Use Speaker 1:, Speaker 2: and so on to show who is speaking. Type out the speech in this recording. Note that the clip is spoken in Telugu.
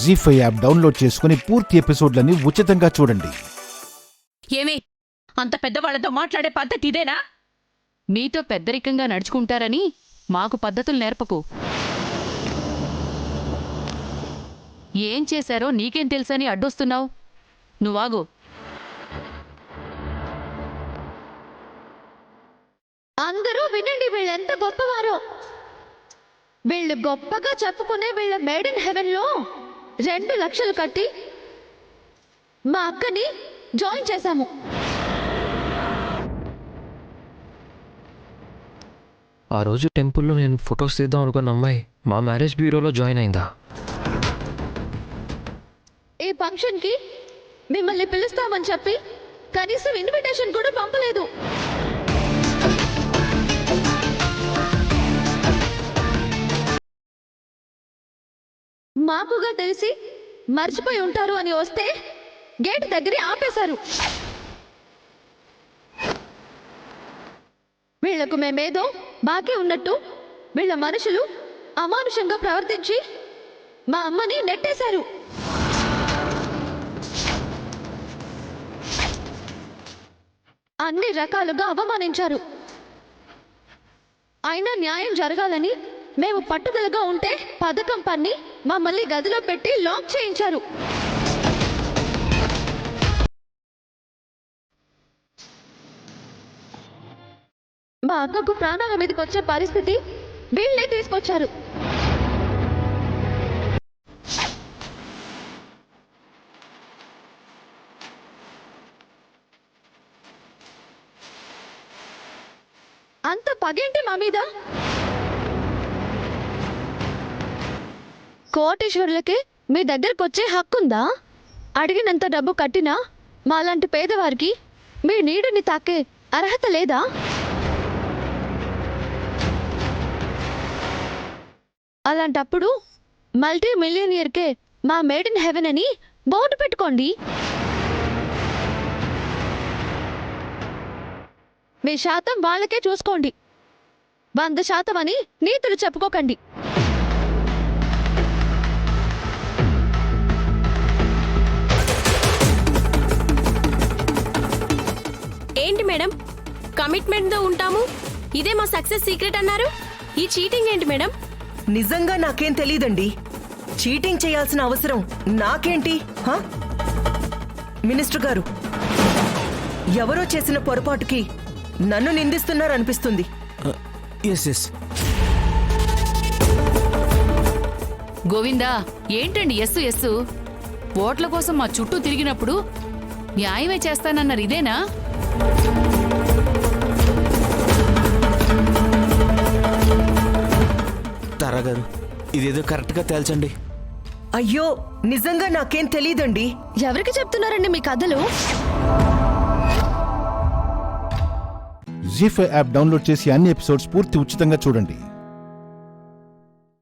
Speaker 1: జీ5 యాప్ డౌన్లోడ్ చేసుకుని పూర్తి ఎపిసోడ్లని ఉచితంగా చూడండి.
Speaker 2: ఏమి అంత పెద్దవాళ్లతో మాట్లాడే పద్ధతి ఇదేనా?
Speaker 3: నీతో పెద్దరికంగా నడుచుకుంటారని మాకు పద్ధతులు నేర్పకు. ఏం చేశారో నీకేం తెలుసని అడ్డొస్తున్నావు? నువ్వాగు.
Speaker 4: అందరూ వినండి, వీళ్ళెంత గొప్పవారో. వీళ్ళు గొప్పగా చెప్పుకునే వీళ్ళ మేడ్ ఇన్ హెవెన్ లో 2 లక్షలు కట్టి మా అక్కని జాయిన్ చేశాము.
Speaker 5: ఆ రోజు టెంపుల్లో నేను ఫొటోస్ తీద్దాం అనుకున్న అమ్మాయి మా మ్యారేజ్ బ్యూరోలో జాయిన్ అయిందా?
Speaker 4: ఈ ఫంక్షన్కి మిమ్మల్ని పిలుస్తామని చెప్పి కనీసం ఇన్విటేషన్ కూడా పంపలేదు. మాకుగా తెలిసి మర్చిపోయి ఉంటారు అని వస్తే గేట్ దగ్గరే ఆపేశారు. వీళ్లకు మేమేదో బాకీ ఉన్నట్టు వీళ్ళ మనుషులు అమానుషంగా ప్రవర్తించి మా అమ్మని నెట్టేశారు. అన్ని రకాలుగా అవమానించారు. అయినా న్యాయం జరగాలని మేము పట్టుదలగా ఉంటే పథకం పన్ని మమ్మల్ని గదిలో పెట్టి లాక్ చేయించారు. మా అక్కకు ప్రాణాల మీదకి వచ్చే పరిస్థితి వీళ్ళే తీసుకొచ్చారు. అంత పగేంటి మా మీద? కోటేశ్వరులకి మీ దగ్గరకు వచ్చే హక్కుందా? అడిగినంత డబ్బు కట్టినా మాలాంటి పేదవారికి మీ నీడని తాకే అర్హత లేదా? అలాంటప్పుడు మల్టీ మిలియనియర్కే మా మేడ్ ఇన్ హెవెన్ అని బోర్డు పెట్టుకోండి. మీ శాతం వాళ్ళకే చూసుకోండి. 100% అని నీతులు చెప్పుకోకండి.
Speaker 2: ఏంటి మేడం, కమిట్మెంట్తో ఉంటాము, ఇదే మా సక్సెస్ సీక్రెట్ అన్నారు. ఈ చీటింగ్ ఏంటి మేడం?
Speaker 6: నిజంగా నాకేం తెలీదండి. చీటింగ్ చేయాల్సిన అవసరం నాకేంటి? మినిస్టర్ గారు, ఎవరో చేసిన పొరపాటుకి నన్ను నిందిస్తున్నారనిపిస్తుంది.
Speaker 3: గోవిందా, ఏంటండి ఎస్సు ఎస్సు? ఓట్ల కోసం మా చుట్టూ తిరిగినప్పుడు న్యాయమే చేస్తానన్నారు, ఇదేనా?
Speaker 7: తారాగారు, ఇదేదో కరెక్ట్గా తేల్చండి.
Speaker 6: అయ్యో, నిజంగా నాకేం తెలీదండి.
Speaker 4: ఎవరికి చెప్తున్నారండి మీ కథలు?
Speaker 1: జీ5 యాప్ డౌన్లోడ్ చేసి అన్ని ఎపిసోడ్స్ పూర్తి ఉచితంగా చూడండి.